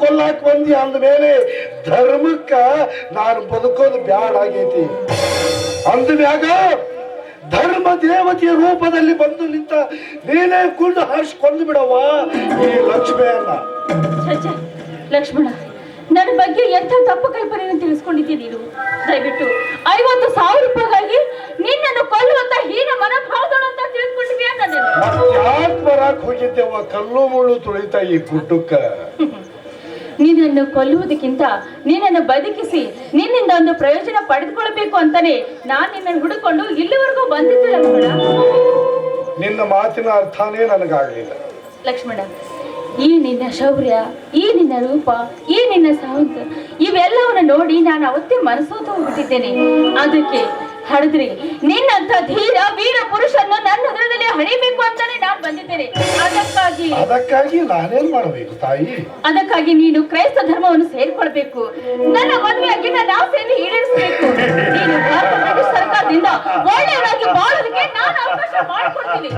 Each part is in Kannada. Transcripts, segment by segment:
ಕೊಲ್ಲಾಕ್ ಬಂದಿ ಅಂದ್ಮೇಲೆ ಧರ್ಮಕ್ಕ ನಾನು ಬದುಕೋದು ಬ್ಯಾಡ ಆಗೈತಿ. ಅಂದ್ಮ್ಯಾಗ ಧರ್ಮ ದೇವತೆಯ ರೂಪದಲ್ಲಿ ಬಂದು ನಿಂತ ನೀನೇ ಗುಂಡು ಹಾರಿಸ್ಕೊಂಡು ಬಿಡವ ಈ ಲಕ್ಷ್ಮಿಯನ್ನ. ಲಕ್ಷ್ಮಣ, ನನ್ನ ಬಗ್ಗೆ ಎಂಥ ತಪ್ಪು ಕಲ್ಪನೆಯನ್ನು ತಿಳಿಸ್ಕೊಂಡಿದ್ದೀನಿ ನೀನು. ದಯವಿಟ್ಟು 50,000 ರೂಪಾಯಿಗಾಗಿ ನಿನ್ನನ್ನು ಕೊಲ್ಲುವಂತ ಹೀನ ಮನೋಭಾವದಳು ಅಂತ ತಿಳಿಸ್ಕೊಂಡಿದ್ಯಾ? ಯಾಕೆ ಬರಾಕ್ ಹೋಗಿದ್ದೇವ ಕಲ್ಲು ಮುಳ್ಳು ತುಳಿತಾ ಈ ಗುಡ್ಡಕ್ಕ? ನಿನ್ನನ್ನು ಕೊಲ್ಲುವುದಕ್ಕಿಂತ ನಿನ್ನನ್ನು ಬದುಕಿಸಿ ನಿನ್ನಿಂದ ಒಂದು ಪ್ರಯೋಜನ ಪಡೆದುಕೊಳ್ಬೇಕು ಅಂತಾನೆ ನಾನು ನಿನ್ನನ್ನು ಹುಡುಕೊಂಡು ಇಲ್ಲಿವರೆಗೂ ಬಂದಿದ್ದೆ ಲಕ್ಷ್ಮಣ. ನಿನ್ನ ಮಾತಿನ ಅರ್ಥನೇ ನನಗಾಗಲಿಲ್ಲ ಲಕ್ಷ್ಮಣ. ಈ ನಿನ್ನ ಶೌರ್ಯ, ಈ ನಿನ್ನ ರೂಪ, ಈ ನಿನ್ನ ಸೌಂದರ್ಯ ಇವೆಲ್ಲವನ್ನು ನೋಡಿ ನಾನು ಅವತ್ತೇ ಮನಸೋತು ಹೋಗ್ಬಿಟ್ಟಿದ್ದೇನೆ. ಅದಕ್ಕೆ ಹಡಿದ್ರಿ ನಿನ್ನಂತ ಧೀರ ವೀರ ಪುರುಷನ್ನು ನನ್ನ ಹೃದಯದಲ್ಲಿ ಹಣಿಬೇಕು ಅಂತಾನೆ ನಾನು ಬಂದಿದ್ದೇನೆ. ಅದಕ್ಕಾಗಿ ನಾನೇನ್ ಮಾಡಬೇಕು ತಾಯಿ? ಅದಕ್ಕಾಗಿ ನೀನು ಕ್ರೈಸ್ತ ಧರ್ಮವನ್ನು ಸೇರ್ಕೊಳ್ಬೇಕು. ನನ್ನ ಮದುವೆಯಾಗಿ ನನ್ನ ಆಸೆಯನ್ನು ಈಡೇರಿಸಬೇಕು. ನೀನು ಬ್ರಿಟಿಷ್ ಸರ್ಕಾರದಿಂದ ಒಳ್ಳೆಯವರಾಗಿ ಬಾಳೋದಕ್ಕೆ ನಾನು ಅವಕಾಶ ಮಾಡಿಕೊಡ್ತೀನಿ.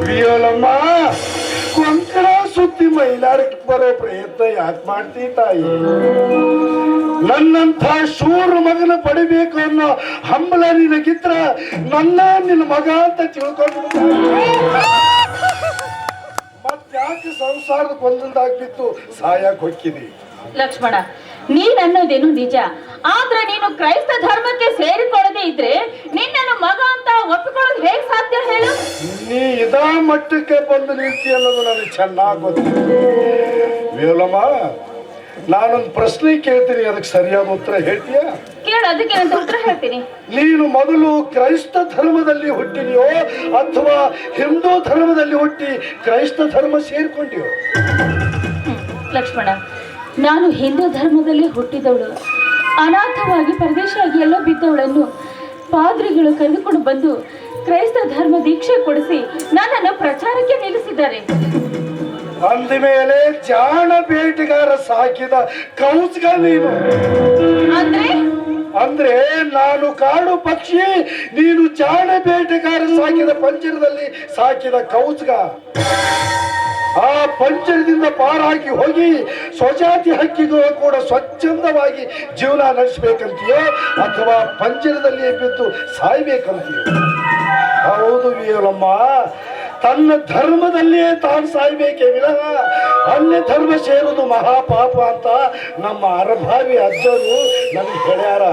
ವಿಯೋಲಮ್ಮ, ಕೊಂಕಣ ಸುತ್ತಿ ಮೈಲಾರಕ್ಕೆ ಬರೋ ಪ್ರಯತ್ನ ಯಾಕೆ ಮಾಡ್ತೀ ತಾಯಿ? ನನ್ನಂಥ ಶೂರ ಮಗನ ಪಡಿಬೇಕು ಅನ್ನೋ ಹಂಬಲ ನಿನಗಿದ್ರ ನಿನ್ನ ಮಗ ಅಂತ ತಿಳ್ಕೊಂಡು ಮತ್ತ್ಯಾಕೆ ಸಂಸಾರದ ಕೊಂದೊಂದಾಗ್ಬಿತ್ತು ಸಾಯಕ್ ಹೊಕ್ಕಿದಿ? ಲಕ್ಷ್ಮಣ, ನೀನ್ ಅನ್ನೋದೇನು ನಿಜ. ಆದ್ರೆ ನೀನು ಕ್ರೈಸ್ತ ಧರ್ಮಕ್ಕೆ ಸೇರಿಕೊಳ್ಳದೆ ಇದ್ರೆ ನಿನ್ನನ್ನು ಮಗ ಅಂತ ಒಪ್ಪಿಕೊಳ್ಳೋದು ಹೇಗೆ ಸಾಧ್ಯ ಹೇಳು? ನೀ ಇದಾ ಮಟ್ಟಕ್ಕೆ ಬಂದು ನಿಲ್ತಿ ಅನ್ನೋದು ನನಗೆ ಚೆನ್ನಾಗಿ ಗೊತ್ತಿದೆ. ವಿಯೋಲಮ್ಮ, ನಾನೊಂದು ಪ್ರಶ್ನೆ ಕೇಳ್ತೀನಿ, ಅದಕ್ಕೆ ಸರಿಯಾದ ಉತ್ತರ ಹೇಳ್ತೀಯಾ? ಕೇಳು, ಅದಕ್ಕೆ ಉತ್ತರ ಹೇಳ್ತೀನಿ. ನೀನು ಮೊದಲು ಕ್ರೈಸ್ತ ಧರ್ಮದಲ್ಲಿ ಹುಟ್ಟಿದೆಯೋ ಅಥವಾ ಹಿಂದೂ ಧರ್ಮದಲ್ಲಿ ಹುಟ್ಟಿ ಕ್ರೈಸ್ತ ಧರ್ಮ ಸೇರ್ಕೊಂಡಿಯೋ? ಲಕ್ಷ್ಮಣ, ನಾನು ಹಿಂದೂ ಧರ್ಮದಲ್ಲಿ ಹುಟ್ಟಿದವಳು. ಅನಾಥವಾಗಿ ಪರದೇಶಿಯಾಗಿ ಎಲ್ಲೋ ಬಿದ್ದವಳನ್ನು ಪಾದ್ರಿಗಳು ಕರೆದುಕೊಂಡು ಬಂದು ಕ್ರೈಸ್ತ ಧರ್ಮ ದೀಕ್ಷೆ ಕೊಡಿಸಿ ನನ್ನನ್ನು ಪ್ರಚಾರಕ್ಕೆ ನಿಲ್ಲಿಸಿದ್ದಾರೆ. ಅಂದ ಮೇಲೆ ಜಾಣ ಬೇಟೆಗಾರ ಸಾಕಿದ ಕೌಸ್ಗ ನೀನು. ಅಂದ್ರೆ ನಾನು ಕಾಡು ಪಕ್ಷಿ, ನೀನು ಜಾಣ ಬೇಟೆಗಾರ ಸಾಕಿದ ಪಂಜರದಲ್ಲಿ ಸಾಕಿದ ಕೌಸ್ಗ. ಆ ಪಂಜರದಿಂದ ಪಾರಾಗಿ ಹೋಗಿ ಸ್ವಜಾತಿ ಹಕ್ಕಿಗಳು ಕೂಡ ಸ್ವಚ್ಛಂದವಾಗಿ ಜೀವನ ನಡೆಸಬೇಕಂತೀಯೋ ಅಥವಾ ಪಂಜರದಲ್ಲಿ ಬಿದ್ದು ಸಾಯ್ಬೇಕಂತೀಯೋ? ಹೌದು ವಿಯೋಲಮ್ಮ, ತನ್ನ ಧರ್ಮದಲ್ಲಿಯೇ ತಾನು ಸಾಯ್ಬೇಕೇ ವಿನಃ ಅನ್ಯ ಧರ್ಮ ಸೇರುವುದು ಮಹಾಪಾಪ ಅಂತ ನಮ್ಮ ಅರಭಾವಿ ಅಜ್ಜರು ನನಗೆ ಹೇಳ್ಯಾರ.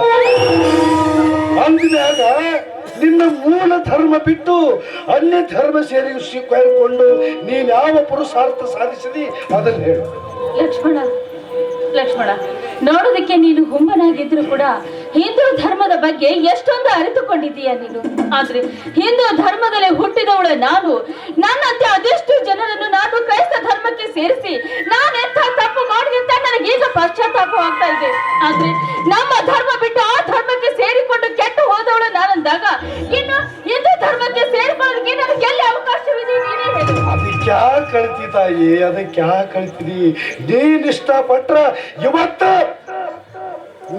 ಅಂದ್ಮ್ಯಾಗ ನಿನ್ನ ಮೂಲ ಧರ್ಮ ಬಿಟ್ಟು ಅನ್ಯ ಧರ್ಮ ಸೇರಿಕೊಂಡು ನೀನ್ ಯಾವ ಪುರುಷಾರ್ಥ ಸಾಧಿಸಿದಿ ಅದನ್ನು ಹೇಳು. ಲಕ್ಷ್ಮಣ, ನೋಡೋದಕ್ಕೆ ನೀನು ಹುಂಬನಾಗಿದ್ರು ಕೂಡ ಹಿಂದೂ ಧರ್ಮದ ಬಗ್ಗೆ ಎಷ್ಟೊಂದು ಅರಿತುಕೊಂಡಿದ್ದೀಯ ನೀನು. ಆದ್ರೆ ಹಿಂದೂ ಧರ್ಮದಲ್ಲಿ ಹುಟ್ಟಿದವಳು ನಾನು. ನನ್ನಂತೆ ಅದೆಷ್ಟು ಜನರನ್ನು ನಾನು ಕ್ರೈಸ್ತ ಧರ್ಮಕ್ಕೆ ಸೇರಿಸಿ ನಾನೆಂಥ ತಪ್ಪು ಮಾಡಿದೆ ಅಂತ ನನಗೀಗ ಪಶ್ಚಾತ್ತಾಪವಾಗ್ತಾ ಇದೆ. ಆದ್ರೆ ನಮ್ಮ ಧರ್ಮ ಬಿಟ್ಟು ಆ ಧರ್ಮಕ್ಕೆ ಸೇರಿಕೊಂಡು ಕೆಟ್ಟು ಹೋದವಳು ನಾನಂದಾಗ ಇನ್ನು ಹಿಂದೂ ಧರ್ಮಕ್ಕೆ ಸೇರಿಕೊಳ್ಳೋದಕ್ಕೆ ನನಗೆ ಎಲ್ಲಿ ಅವಕಾಶವಿದೆ? ನೀನೇ ಹೇಳಿ. ಅದಕ್ಕೆ ಯಾಕೆ ಕಳ್ತಿ ತಾಯಿ? ಅದಕ್ಕೆ ಯಾಕೆ ಕಳ್ತಿದಿ? ನೀನ್ ಇಷ್ಟಪಟ್ರ ಇವತ್ತ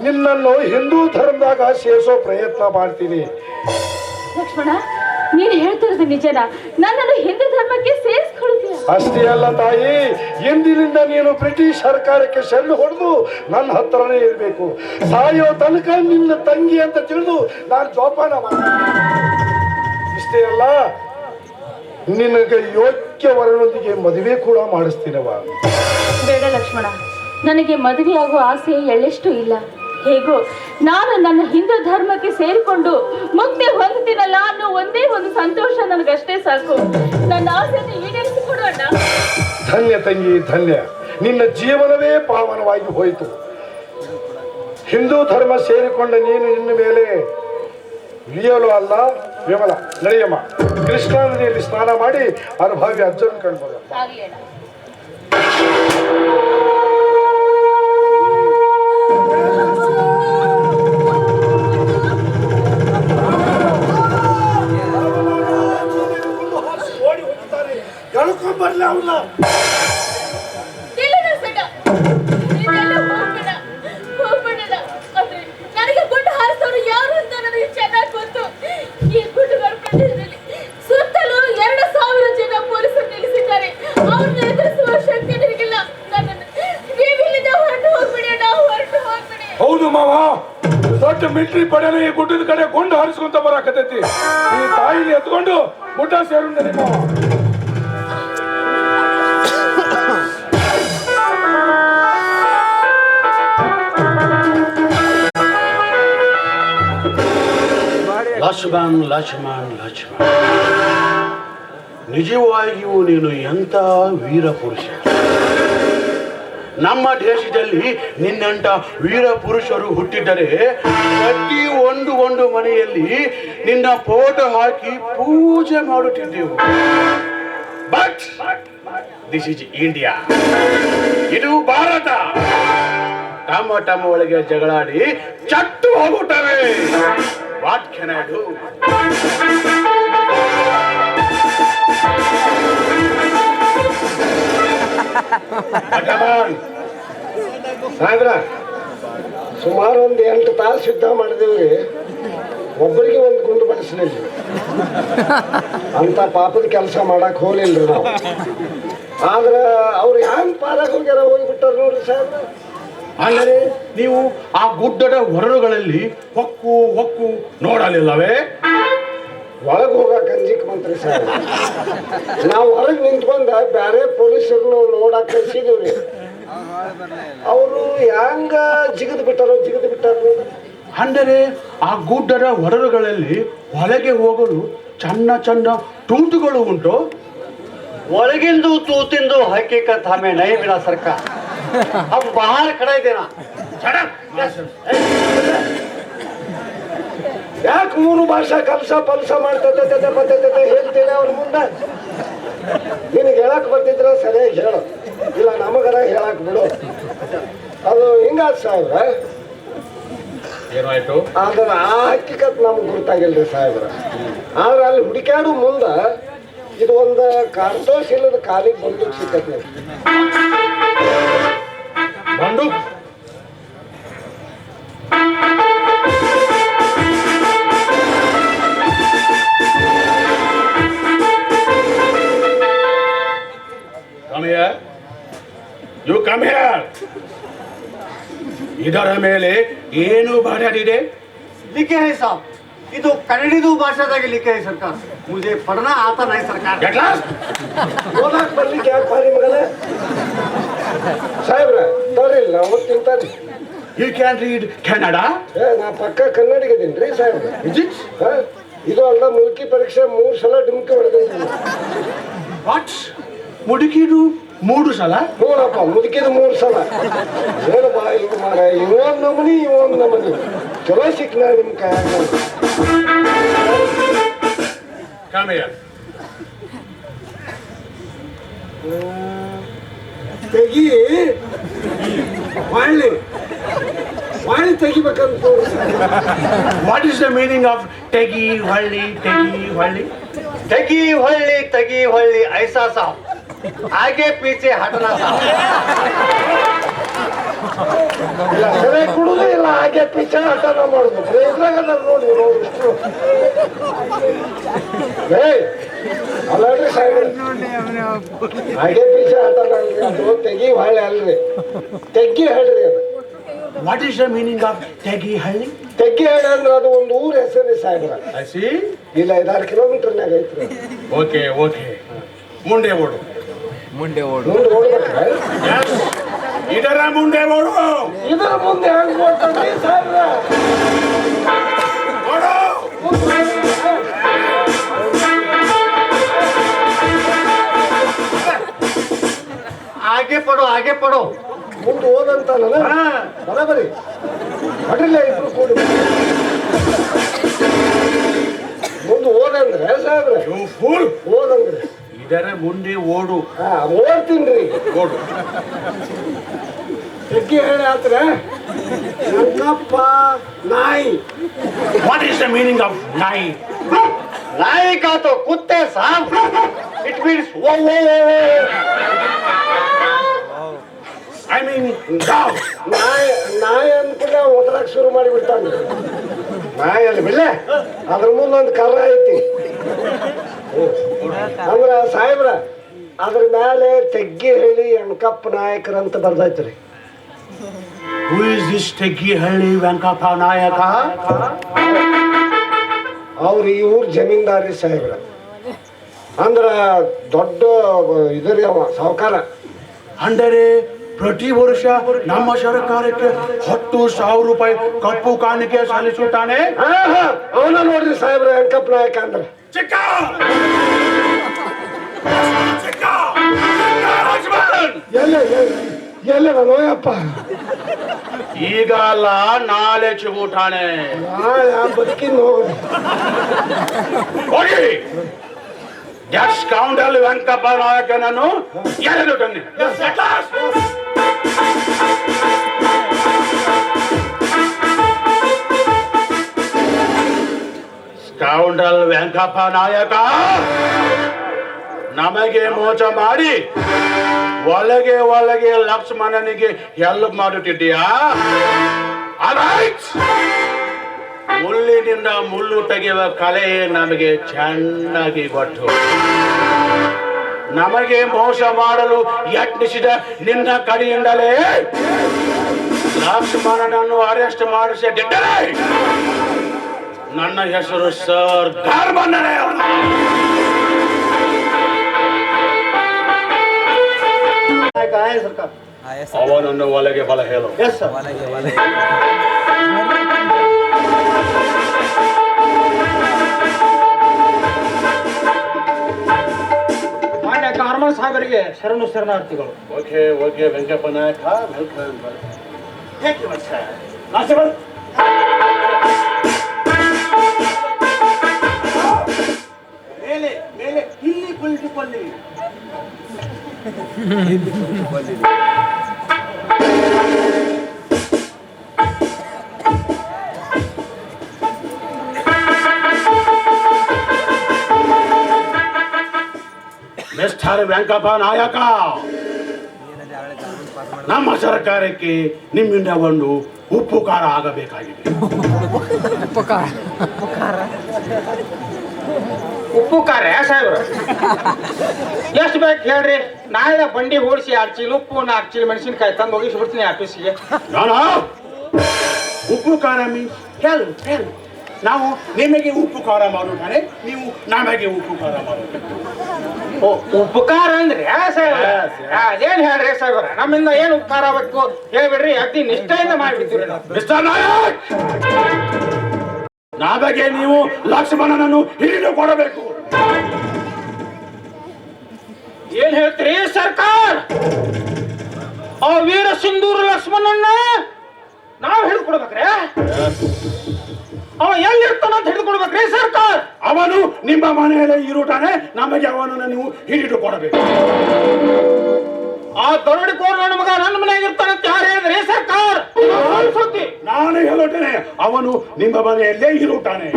ನಿನ್ನನ್ನು ಹಿಂದೂ ಧರ್ಮದಾಗ ಸೇರಿಸೋ ಪ್ರಯತ್ನ ಮಾಡ್ತೀನಿ. ಲಕ್ಷ್ಮಣ, ನೀನು ಹೇಳ್ತಿರೋದು ನಿಜನಾ? ನನ್ನನ್ನು ಹಿಂದೂ ಧರ್ಮಕ್ಕೆ ಸೇರಿಸ್ಕೊಳ್ತೀಯ? ಅಷ್ಟೇ ಅಲ್ಲ ತಾಯಿ, ಎಂದಿನಿಂದ ನೀನು ಬ್ರಿಟಿಷ್ ಸರ್ಕಾರಕ್ಕೆ ಸೆಲ್ಲು ಹೊಡೆದು ನನ್ನ ಹತ್ರನೇ ಇರಬೇಕು. ಸಾಯೋ ತನಕ ನಿನ್ನ ತಂಗಿ ಅಂತ ತಿಳಿದು ನಾನು ಜೋಪಾನ ಮಾಡ್ತೀನಿ. ಇಷ್ಟೇ ಅಲ್ಲ, ನಿನಗೆ ಯೋಗ್ಯ ವರನೊಂದಿಗೆ ಮದುವೆ ಕೂಡ ಮಾಡಿಸ್ತೀನವ. ಬೇಡ ಲಕ್ಷ್ಮಣ, ನನಗೆ ಮದುವೆಯಾಗುವ ಆಸೆ ಎಳ್ಳೆಷ್ಟು ಇಲ್ಲ. ಹೇಗೋ ನಾನು ನನ್ನ ಹಿಂದೂ ಧರ್ಮಕ್ಕೆ ಸೇರಿಕೊಂಡು ಮುಕ್ತಿ ಹೊಂದುತ್ತೀನಲ್ಲ ಅನ್ನೋ ಒಂದೇ ಒಂದು ಸಂತೋಷ ನನಗಷ್ಟೇ ಸಾಕು. ನನ್ನ ಆಸೆಯನ್ನು ಈಡೇರಿಸಿಕೊಡೋಣ. ಧನ್ಯ ತಂಗಿ, ಧನ್ಯ. ನಿನ್ನ ಜೀವನವೇ ಪಾವನವಾಗಿ ಹೋಯಿತು. ಹಿಂದೂ ಧರ್ಮ ಸೇರಿಕೊಂಡ ನೀನು ಇನ್ನು ಮೇಲೆ ವಿಯೋಲು ಅಲ್ಲ ವಿಮಲ. ನಡೆಯಮ್ಮ, ಕೃಷ್ಣಾ ನದಿಯಲ್ಲಿ ಸ್ನಾನ ಮಾಡಿ ಅನುಭಾವಿ ಅಜ್ಜನ ಕಂಡು ಬರ್ಲ ಅವನ್ನ ನನಗೆ ಗುಂಡು ಹಾರಿಸೋರು ಯಾರು ಅಂತ ನನಗೆ ಚೆನ್ನಾಗಿ ಗೊತ್ತು. ಈ ಗುಂಡುಗಳ ಪ್ರದೇಶದಲ್ಲಿ ಸುತ್ತಲೂ 2,000 ಜನ ಪೊಲೀಸರು ನಿಲ್ಲಿಸಿದ್ದಾರೆ. ಒಟ್ಟು ಮಿಲಿಟರಿ ಪಡೆಯಲ್ಲಿ ಈ ಗುಡ್ಡದ ಕಡೆ ಗುಂಡು ಹಾರಿಸ್ಕೊಂತ ಬರಾಕತೈತಿ. ಈ ತಾಯಿಗೆ ಎತ್ಕೊಂಡು ಗುಡ್ಡ ಸೇರು ನಿಮ್ಮ ಲಕ್ಷ್ಮಣ್ ಲಕ್ಷ್ಮಣ್ ಲಕ್ಷ್ಮಣ್, ನಿಜವಾಗಿಯೂ ನೀನು ಎಂಥ ವೀರ ಪುರುಷ. ನಮ್ಮ ದೇಶದಲ್ಲಿ ನಿನ್ನಂಥ ವೀರ ಪುರುಷರು ಹುಟ್ಟಿದರೆ ಪ್ರತಿ ಒಂದು ಮನೆಯಲ್ಲಿ ನಿನ್ನ ಫೋಟೋ ಹಾಕಿ ಪೂಜೆ ಮಾಡುತ್ತಿದ್ದೆವು. ಬಟ್ ದಿಸ್ ಇಸ್ ಇಂಡಿಯಾ, ಇದು ಭಾರತ. ಟಮ ಒಳಗೆ ಜಗಳಾಡಿ ಚಟ್ಟು ಹೋಗುತ್ತವೆ. What can I do? ಸಾಹೇಬ್ರ, ಸುಮಾರು ಒಂದು 8 ತಾಸು ಯುದ್ಧ ಮಾಡಿದೇವ್ರಿ, ಒಬ್ಬರಿಗೆ ಒಂದು ಗುಂಡು ಬಡಿಸಲಿಲ್ಲ. ಅಂತ ಪಾಪದ ಕೆಲಸ ಮಾಡಕ್ ಹೋಗ್ಲಿಲ್ರಿ ನಾವು. ಆದ್ರ ಅವ್ರು ಹ್ಯಾಂಗ್ ಪಾರಾಗ ಹೋಗ್ಯಾರ, ಹೋಗ್ಬಿಟ್ಟಾರ ನೋಡ್ರಿ ಸಾಹೇಬ್ರ. ಅಂದರೆ ನೀವು ಆ ಗುಡ್ಡದ ಹೊರಳುಗಳಲ್ಲಿ ಹೊಕ್ಕು ನೋಡಲಿಲ್ಲವೇ? ಒಳಗೆ ಹೋಗಕ್ಕೆ ಅಂಜಿಕ್ ಬಂತ್ರಿ ಸಾಹೇಬ್. ನಾವು ಹೊರಗೆ ನಿಂತ್ಕೊಂಡ ಬ್ಯಾರೆ ಪೊಲೀಸರನ್ನು ನೋಡಕ್ ಕಳ್ಸಿದೀವ್ರಿ. ಅವರು ಹೆಂಗ ಜಿಗಿದು ಬಿಟ್ಟಾರ. ಅಂದರೆ ಆ ಗುಡ್ಡದ ಹೊರಳುಗಳಲ್ಲಿ ಒಳಗೆ ಹೋಗಲು ಚನ್ನ ತೂತುಗಳು ಉಂಟು. ಒಳಗಿಂದು ತೂತಿಂದು ಹಕ್ಕಿಕತ್ ಹಮೆ ನೈ ಬಿಡ ಸರ್ಕಾರ. हम बाहर खड़ा देना. ಯಾಕೆ 3 ಭಾಷಾ ಪಲ್ಸ ಮಾಡ್ತದೆ ಹೇಳ್ತೇನೆ ಅವ್ರ ಮುಂದೆ. ನಿನಗೆ ಹೇಳಕ್ ಬರ್ತಿದ್ರ ಸರಿಯಾಗಿ ಹೇಳು, ಇಲ್ಲ ನಮಗರ ಹೇಳಕ್ ಬಿಡು. ಅದು ಹಿಂಗಾದ ಸಾಹೇಬ್ರ. ಏನಾಯ್ತು? ಆದ್ರೆ ಆ ಹಕ್ಕಿಕತ್ ನಮ್ಗೆ ಗೊತ್ತಾಗಿಲ್ರಿ ಸಾಹೇಬ್ರ. ಆದ್ರೆ ಅಲ್ಲಿ ಹುಡುಕ್ಯಾಡು ಮುಂದ ಇದು ಒಂದು ಕಾರ್ಟೋಸ್ ಇಲ್ಲದ ಕಾಲಿಗೆ ಬಂದೂಕ್ ಸಿಕ್ಕತ್ರಿ. ಬಂದೂಕ್? Come here. You come here. ಇದರ ಮೇಲೆ ಏನು ಬರೆದಿದೆ? लिखे है साहब, ಇದು ಕನ್ನಡಿದು ಭಾಷಾದಾಗೆ लिखे है सरकार. मुझे पढ़ना आता नहीं सरकार. Get lost. ಓದಾಕ್ ಬರ್ಲಿಕ್ಕೆ ಯಾಕೆ ಪಾರಿ ಮಗನ ಸಾಹೇಬ್ರ? ತೋರಿಲ್ಲ ನಾವು ತಿಂತಾನೆ. You can read Kannada? ನಾ ಪಕ್ಕ ಕನ್ನಡಿಗದೀನ್ರಿ ಸಾಹೇಬ್ರ. Is it? ಇದು ಅಲ್ಲ, ಮುಲ್ಕಿ ಪರೀಕ್ಷೆ 3 ಸಲ ಡುಮ್ಕಿ ಹೊಡೆದಿದ್ದೀನಿ. What? ಮುಡುಕಿದು 3 ಸಲ? ನೋಡಪ್ಪ, ಮುದುಕಿದ 3 ಸಲ. ಏನಪ್ಪ ಹಿಂಗ ಮಾರ, ಇವೊಂದು ನಮನಿ ಚಲೋ ಸಿಕ್ನ ನಿಮ್ ಕೈಯಾಗ. Come here. ತೆಗಿ ಮಾಡಿ ತೆಗಿಬೇಕಂತ. What is the meaning of tegi halli? तगी हल्ली ऐसा साहब, आगे पीछे हटना साहब. ಇಲ್ಲ ಸರಿ ಕೊಡುದು, ಇಲ್ಲ ಹಾಗೆ ಪಿಚ್ಚ ಹಠನ ಮಾಡುದು. ಇದ್ರಾಗ ನೋಡಿ ಅಲ್ರಿ ಸಾಹೇಬ್, ಹಾಗೆ ಪಿಚ್ಚ ಹಠನ ಅಲ್ರಿ ಅದು. ತೆಗಿ ಹೊಳ್ಳಿ ಅಲ್ರಿ, ತೆಗ್ಗಿ ಹೇಳ್ರಿ ಅದು. What is the meaning of tegi halli? Teggi ಹೇಳಿ ಅಂದ್ರೆ ಅದು ಒಂದು ಊರ ಹೆಸರು ಸಾಹೇಬ್ರ. I see. ಇಲ್ಲ 5-6 ಕಿಲೋಮೀಟರ್ನಾಗ ಐತ್ರಿ. Okay. ಮುಂದೆ ಓಡು. ಮುಂದೆ ಓಡ್ಬೇಕ್ರ? Yes. ಇದರ ಮುಂದೆ ಓಡು. ಇದರ ಮುಂದೆ ಹೆಂಗ್ ಓಡ್ತಾನ್ರಿ ಸಾಹೇಬ್ರ? ಓಡು. आगे पढ़ो. ಮುಂದೆ ಓದಂತ ಬರಬರಿ ಅಡ್ರಿಲ್ಲ, ಇಬ್ರು ಕೂಡಿ ಮುಂದೆ ಓದಂದ್ರೆ ಸಾಹೇಬ್ರೆ. You fool. ಓದಂದ್ರೆ ಇದರ ಮುಂದೆ ಓಡು. ಓಡ್ತೀನ್ರಿ. ಓಡು. ತೆಗ್ಗಿ ಹೇಳಿ ಆತ್ರ ನನ್ನಪ್ಪ ನಾಯಿ. What is the meaning of nahi? नाई का तो कुत्ते साहब. It means वो. I mean dog. ನಾಯಿ ಅಂದ್ಕೂಡ ಓದ್ರಾಕ್ ಶುರು ಮಾಡಿಬಿಡ್ತಾನೆ. ನಾಯಿ ಅಲ್ಲಿ ಬಿಡ್ಲೆ, ಅದ್ರ ಮುಂದೊಂದು ಕರ್ರ ಐತಿ. ಅಂದ್ರ ಸಾಹೇಬ್ರ, ಅದ್ರ ಮೇಲೆ ತೆಗ್ಗಿ ಹೇಳಿ ಎಣ್ಕಪ್ಪ ನಾಯಕರಂತ ಬರ್ದೈತ್ರಿ. Who is this Tegihalli Venkappa Nayaka? ಅವ್ರು ಈ ಊರ್ ಜಮೀನ್ದಾರಿ ಸಾಹೇಬ್ರ ಅಂದ್ರ ದೊಡ್ಡ ಇದರಿ ಅವ ಸಾವುಕಾರ. ಅಂದರೆ ಪ್ರತಿ ವರ್ಷ ನಮ್ಮ ಸರ್ಕಾರಕ್ಕೆ 10,000 ರೂಪಾಯಿ ಕಪ್ಪು ಕಾಣಿಕೆ ಸಲ್ಲಿಸುತ್ತಾನೆ. ಅವನ ನೋಡ್ರಿ ಸಾಹೇಬ್ರ ವೆಂಕಪ್ಪ ನಾಯಕ ಅಂದ್ರ. ಚಿಕ್ಕ ಎಲ್ಲ ನೋಯಪ್ಪ ಈಗ ಅಲ್ಲ ನಾಳೆ ಚಿಗುಟಾನೆ. ಬದುಕಿ ನೋಡಿ ಹೋಗಿ that scoundrel Venkappa Nayakanu ಎಳೆದು ಬನ್ನಿ. Scoundrel Venkappa Nayaka ನಮಗೆ ಮೋಸ ಮಾಡಿ ಒಳಗೆ ಒಳಗೆ ಲಕ್ಷ್ಮಣನಿಗೆ ಹೆಲ್ಪ್ ಮಾಡುತ್ತಿದ್ದೀಯಾ? ಮುಳ್ಳಿನಿಂದ ಮುಳ್ಳು ತೆಗೆಯುವ ಕಲೆ ನಮಗೆ ಚೆನ್ನಾಗಿ ಗೊತ್ತು. ನಮಗೆ ಮೋಸ ಮಾಡಲು ಯತ್ನಿಸಿದ ನಿನ್ನ ಕಡೆಯಿಂದಲೇ ಲಕ್ಷ್ಮಣನನ್ನು ಅರೆಸ್ಟ್ ಮಾಡಿಸಿದ್ದರೆ ನನ್ನ ಹೆಸರು ಸರ್ ಗಾರ್ಮಣ್ಣನೇ. ಅವನನ್ನು ಒಳಗೆ ಬಲ ಹೇಳು. ಮಾನ್ಯ ಗಾರ್ಮನ್ ಸಾಹೇಬರಿಗೆ ಶರಣು ಶರಣಾರ್ಥಿಗಳು. ಓಕೆ ಓಕೆ ವೆಂಕಪ್ಪ ನಾಯಕ ವೆಲ್ಕಮ್. ಮೇಲೆ ಮೇಲೆ ಇಲ್ಲಿ ಕುಳಿತುಕೊಳ್ಳಿ. ಮಿಸ್ಟರ್ ವೆಂಕಪ್ಪ ನಾಯಕ, ನಮ್ಮ ಸರ್ಕಾರಕ್ಕೆ ನಿಮ್ಮಿಂದ ಒಂದು ಉಪಕಾರ ಆಗಬೇಕಾಗಿದೆ. ಉಪ್ಪು ಖಾರ ಸಾಹೇಬ್ರು ಎಷ್ಟು ಬೇಕು ಹೇಳ್ರಿ. ನಾಳೆ ಬಂಡಿ ಓಡಿಸಿ 2 ಚೀಲ ಉಪ್ಪು 4 ಚೀಲ ಮೆಣಸಿನ್ಕಾಯಿ ತಂದು ಹೋಗಿಸ್ಬಿಡ್ತೀನಿ ಆಫೀಸಿಗೆ. ನಾನು ಉಪ್ಪು ಖಾರ ಮೀನ್ಸ್ ಹೇಳು ಹೇಳು. ನಾವು ನಿಮಗೆ ಉಪಕಾರ ಮಾಡುತ್ತಾನೆ, ನೀವು ನಮಗೆ ಉಪಕಾರ ಮಾಡುತ್ತಾರೆ. ಓ ಉಪಕಾರ ಅಂದ್ರೆ ಅದೇನ್ ಹೇಳ್ರಿ ಸಾಹೇಬ್ರ, ನಮ್ಮಿಂದ ಏನ್ ಉಪಕಾರ ಬೇಕು ಹೇಳ್ಬಿಡ್ರಿ. ಅತಿ ನಿಷ್ಠೆಯಿಂದ ಮಾಡಿಬಿಡ್ತೀವಿ ನಾವು. ಮಿಸ್ಟರ್ ನಾಯಕ್, ನಮಗೆ ನೀವು ಲಕ್ಷ್ಮಣನನ್ನು ಹಿಡಿದು ಕೊಡಬೇಕು. ಏನ್ ಹೇಳ್ತೀರಿ ಸರ್ಕಾರ? ಆ ವೀರ ಸಿಂಧೂರ ಲಕ್ಷ್ಮಣನ್ನ ನಾವ್ ಹಿಡಿದುಕೊಡ್ಬೇಕ್ರೆ? ಅವ ಎಲ್ಲಿರ್ತಾನ ಅಂತ ಹಿಡಿದುಕೊಡ್ಬೇಕ್ರಿ ಸರ್ಕಾರ? ಅವನು ನಿಮ್ಮ ಮನೆಯಲ್ಲೇ ಇರುತ್ತಾನೆ, ನಮಗೆ ಅವನನ್ನು ನೀವು ಹಿಡಿದು ಕೊಡಬೇಕು. ಆ ದರೋಡಿಕೋರ್ ನನ್ನ ಮಗ ನನ್ನ ಮನೆಯಾಗ ಇರ್ತಾನಂತ ಯಾರು ಹೇಳಿದ್ರಿ ಸರ್ಕಾರ? ನಾನು ಹೇಳುತ್ತೇನೆ, ಅವನು ನಿಮ್ಮ ಮನೆಯಲ್ಲೇ ಇರುತ್ತಾನೆ,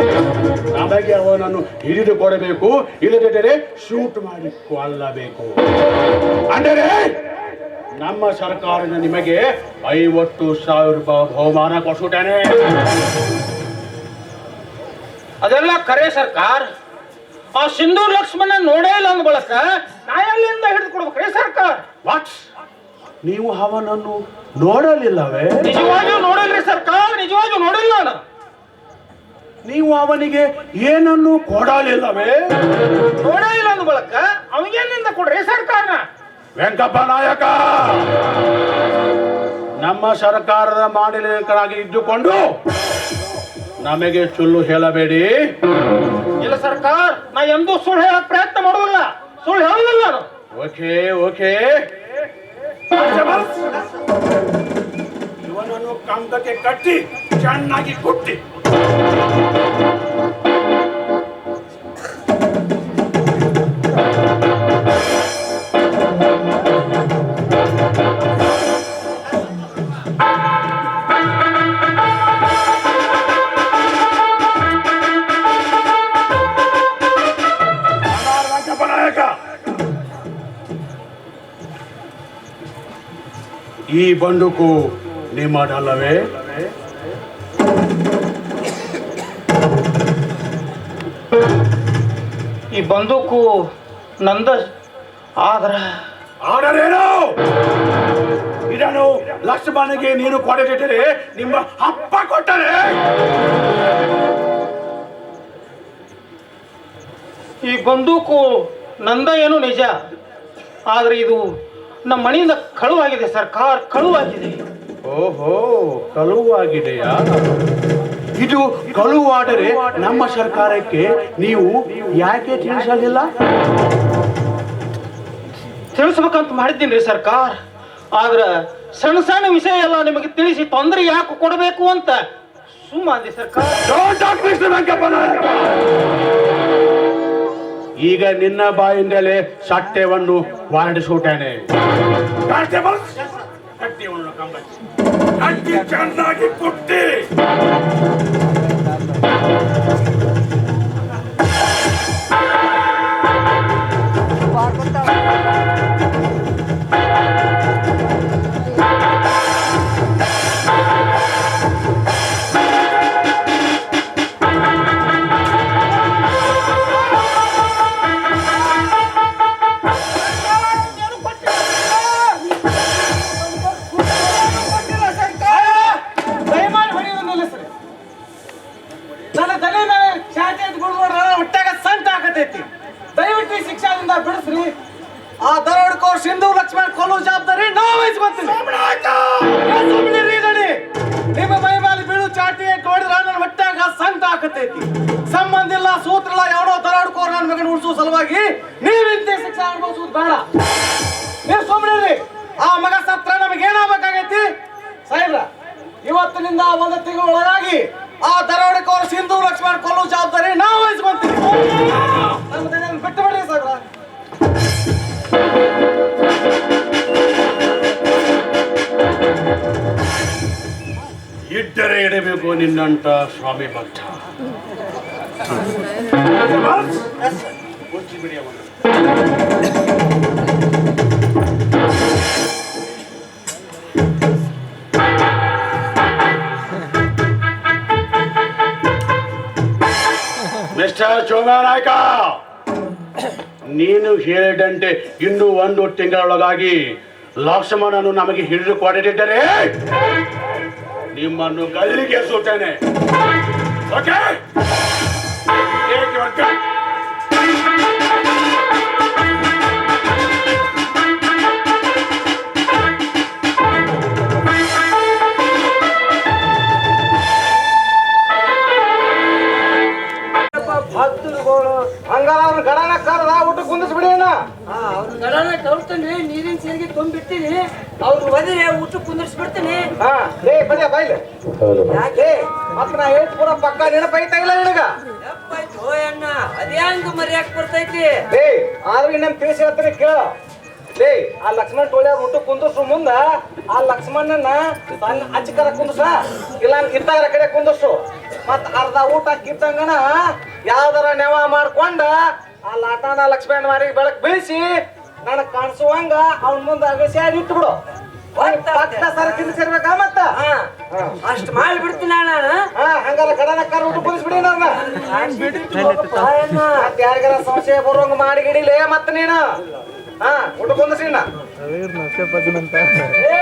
ನಮಗೆ ಅವನನ್ನು ಹಿಡಿದು ಕೊಡಬೇಕು. ಇಲ್ಲದಿದ್ದರೆ ಶೂಟ್ ಮಾಡಿ ಕೊಲ್ಲಬೇಕು. ಅಂದರೆ ನಮ್ಮ ಸರ್ಕಾರದ ನಿಮಗೆ 50,000 ರೂಪಾಯಿ ಬಹುಮಾನ ಕೊಡಿಸುತ್ತಾನೆ. ಅದೆಲ್ಲ ಕರೆ ಸರ್ಕಾರ. ಆ ಸಿಂಧೂರ್ ಲಕ್ಷ್ಮಣ ನೋಡೇ ಇಲ್ಲ ಅಂದ ಬಳಕ ನಾ ಎಲ್ಲಿಂದ ಹಿಡಿದು ಕೊಡ್ಬೇಕ್ರಿ ಸರ್ಕಾರ? ವಾಟ್, ನೀವು ಅವನನ್ನು ನೋಡಲಿಲ್ಲವೇ? ನಿಜವಾಗಿಯೂ ನೋಡಿಲ್ರಿ ಸರ್ಕಾರ, ನಿಜವಾಗಿಯೂ ನೋಡಿಲ್ಲ ನಾನು. ನೀವು ಅವನಿಗೆ ಏನನ್ನು ಕೊಡಲಿಲ್ಲವೇ? ನೋಡೇ ಇಲ್ಲ ಅಂದ ಬಳಕ ಅವನಿಗೆಲ್ಲಿಂದ ಕೊಡ್ರಿ ಸರ್ಕಾರ? ವೆಂಕಪ್ಪ ನಾಯಕ, ನಮ್ಮ ಸರ್ಕಾರದ ಮಾಲಿನ್ಯಕರಾಗಿ ಇದ್ದುಕೊಂಡು ನಮಗೆ ಸುಳ್ಳು ಹೇಳಬೇಡಿ. ಇಲ್ಲ ಸರ್ಕಾರ, ನಾ ಎಂದೂ ಸುಳ್ಳು ಹೇಳಕ್ ಪ್ರಯತ್ನ ಮಾಡುದಿಲ್ಲ, ಸುಳ್ಳು ಹೇಳುದಿಲ್ಲ ನಾನು. ಓಕೆ ಓಕೆ, ಇವನನ್ನು ಕಂಬಕ್ಕೆ ಕಟ್ಟಿ ಚೆನ್ನಾಗಿ ಕುಟ್ಟಿ. ಈ ಬಂದೂಕು ನಿಮ್ಮದಲ್ಲವೇ? ಈ ಬಂದೂಕು ನಂದ. ಆದರೇನು? ಇದನ್ನು ಲಕ್ಷ್ಮಣನಿಗೆ ನೀನು ಕೊಡದಿಟ್ಟರೆ ನಿಮ್ಮ ಅಪ್ಪ ಕೊಟ್ಟರೆ. ಈ ಬಂದೂಕು ನಂದ ಏನು ನಿಜ, ಆದ್ರೆ ಇದು ನಮ್ಮ ಮನೆಯಿಂದ ಕಳುವಾಗಿದೆ ಸರ್ಕಾರ್, ಕಳುವಾಗಿದೆ. ಓಹೋ, ಕಳುವಾಗಿದೆಯಾ? ಇದು ಕಳುವಾದರೆ ನಮ್ಮ ಸರ್ಕಾರಕ್ಕೆ ನೀವು ಯಾಕೆ ತಿಳಿಸಲಿಲ್ಲ? ತಿಳಿಸ್ಬೇಕಂತ ಮಾಡಿದ್ದೀನಿ ರೀ ಸರ್ಕಾರ, ಆದ್ರ ಸಣ್ಣ ಸಣ್ಣ ವಿಷಯ ಎಲ್ಲ ನಿಮಗೆ ತಿಳಿಸಿ ತೊಂದರೆ ಯಾಕೆ ಕೊಡಬೇಕು ಅಂತ ಸುಮ್ಮನೆ ಸರ್ಕಾರ. ಈಗ ನಿನ್ನ ಬಾಯಿಂದಲೇ ಸತ್ಯವನ್ನು ಹೊರಡಿಸುತ್ತೇನೆ. ಚೆನ್ನಾಗಿ ಕೊಟ್ಟಿ ನನ್ನ ತಲೆ ಶಾಂತಿ ಹೊಟ್ಟೆಗ ಸಂತ ಆಗತೈತಿ. ದಯವಿಟ್ಟು ಈ ಶಿಕ್ಷಾದಿಂದ ಬಿಡಿಸ್ರಿ. ಆ ದರೋಡ್ಕೋರ್ ಸಿಂಧು ಲಕ್ಷ್ಮಣ ಕೊಲ್ಲೋ ಜವಾಬ್ದಾರಿ ನಾವು ವಹಿಸ್ಕೊತೀವಿ. ನಿಮ್ಮ ಮೈ ಮೇಲೆ ಬೀಳು ಚಾಟಿ ನೋಡಿದ್ರ ನನ್ನ ಹೊಟ್ಟೆಗ ಸಂತ ಆಗತೈತಿ. ಸಂಬಂಧ ಇಲ್ಲ, ಸೂತ್ರ ಇಲ್ಲ, ಯಾವನೋ ದರೋಡ್ಕೋರ್ ನನ್ನ ಮಗನ ಉಳಿಸೋ ಸಲುವಾಗಿ ನೀವಿಂತ ಶಿಕ್ಷೆ ಅನುಭವಿಸೋದು ಬೇಡ. ನೀವು ಸುಮ್ಮನೆ ಆ ಮಗ ಸತ್ರ ನಮಗೆ ಏನಾಗಬೇಕಾಗೈತಿ ಸಾಹೇಬ್ರ? ಇವತ್ತಿನಿಂದ 1 ತಿಂಗಳ ಒಳಗಾಗಿ ಆ ದರೋಡೆಕೋರ ಸಿಂಧು ಲಕ್ಷ್ಮಣ ಕೊಲ್ಲೋ ಜವಾಬ್ದಾರಿ ನಾವು ವಹಿಸ್ಕೊಂತೀವಿ. ಬಿಟ್ಟು ಬಿಡಿ ಸಾಹೇಬ್ರ. ಇದ್ದರೆ ಇಡಬೇಕು ನಿನ್ನಂತ ಸ್ವಾಮಿ ಭಕ್ತ. ಮಿಸ್ಟರ್ ಚೋಮನಾಯಕ, ನೀನು ಹೇಳಿದಂತೆ ಇನ್ನು 1 ತಿಂಗಳೊಳಗಾಗಿ ಲಕ್ಷ್ಮಣನು ನಮಗೆ ಹಿಡಿದು ಕೊಡದಿದ್ದರೆ ನಿಮ್ಮನ್ನು ಗಲ್ಲಿಗೆ ಸುತ್ತೇನೆ. ಓಕೆ? ಹಂಗಾರ ಗಡನ ಕರ್ದ ಊಟ ಕುಂದಿಸ್ಬಿಡಿ. ಅವ್ರ ಗಡನ ಕಳ್ತಾನೆ, ನೀರಿನ ಸೇರಿಗೆ ತುಂಬಿಟ್ಟಿನಿ, ಅವ್ರು ಒದಿರೆ ಊಟ ಕುಂದಿರ್ಸ್ಬಿಡ್ತೀನಿ. ಯಾಕೆ ಮತ್ ನಾ ಹೇಳ್ತ ಪೂರ ಪಕ್ಕ ನೆನಪೈತಾ ಇಲ್ಲ ನಿನಗ? ಯಪ್ಪಾಯ್ತು ಅಣ್ಣ, ಅದ್ಯಾಂಗ ಮರ್ಯಾಕ್ ಬರ್ತೈತಿ? ಆದ್ರೆ ಇನ್ನೇನ್ ತಿಳಿಸಿ ಹೇಳ್ತೀನಿ ಕೇಳ. ಆ ಲಕ್ಷ್ಮಣ ಟೋಳಿ ಊಟ ಕುಂದಿಸ್ರು ಮುಂದ ಆ ಲಕ್ಷ್ಮಣನ ತನ್ನ ಅಚ್ಚಕರ ಕುಂದಿಸ, ಇಲ್ಲ ಇತ್ತಾಗರ ಕಡೆ ಕುಂದಿಸು. ಮತ್ ಅರ್ಧ ಊಟ ಕಿತ್ತಂಗಣ ಯಾವ್ದಾರ ನೆವ ಮಾಡ್ಕೊಂಡ ಆ ಲಾಟಾನ ಲಕ್ಷ್ಮಣ ಮಾರಿ ಬೆಳಕ್ ಬೀಳಿಸಿ ನನಗ್ ಕಾಣಿಸುವಂಗ ಅವನ್ ಮುಂದ ಅಗಸ್ಯ ನಿಂತು ಬಿಡು. ಸರ ತಿನ್ಸಿರ್ಬೇಕ ಮತ್ತ ಅಷ್ಟ್ ಮಾಡಿ ಬಿಡ್ತೀನಿ ಅಣ್ಣ. ಹಂಗಾರ ಕಡನ ಕರ್ ಊಟ ಕುದಿಸ್ಬಿಡಿ. ನನ್ನ ಮತ್ ಯಾರಿಗಾರ ಸಂಶಯ ಬರುವಂಗ ಮಾಡಿ ಗಿಡಿಲೇ ಮತ್ತ ನೀನು ಊಟ ಕುಂದಿಸಿ. ಏ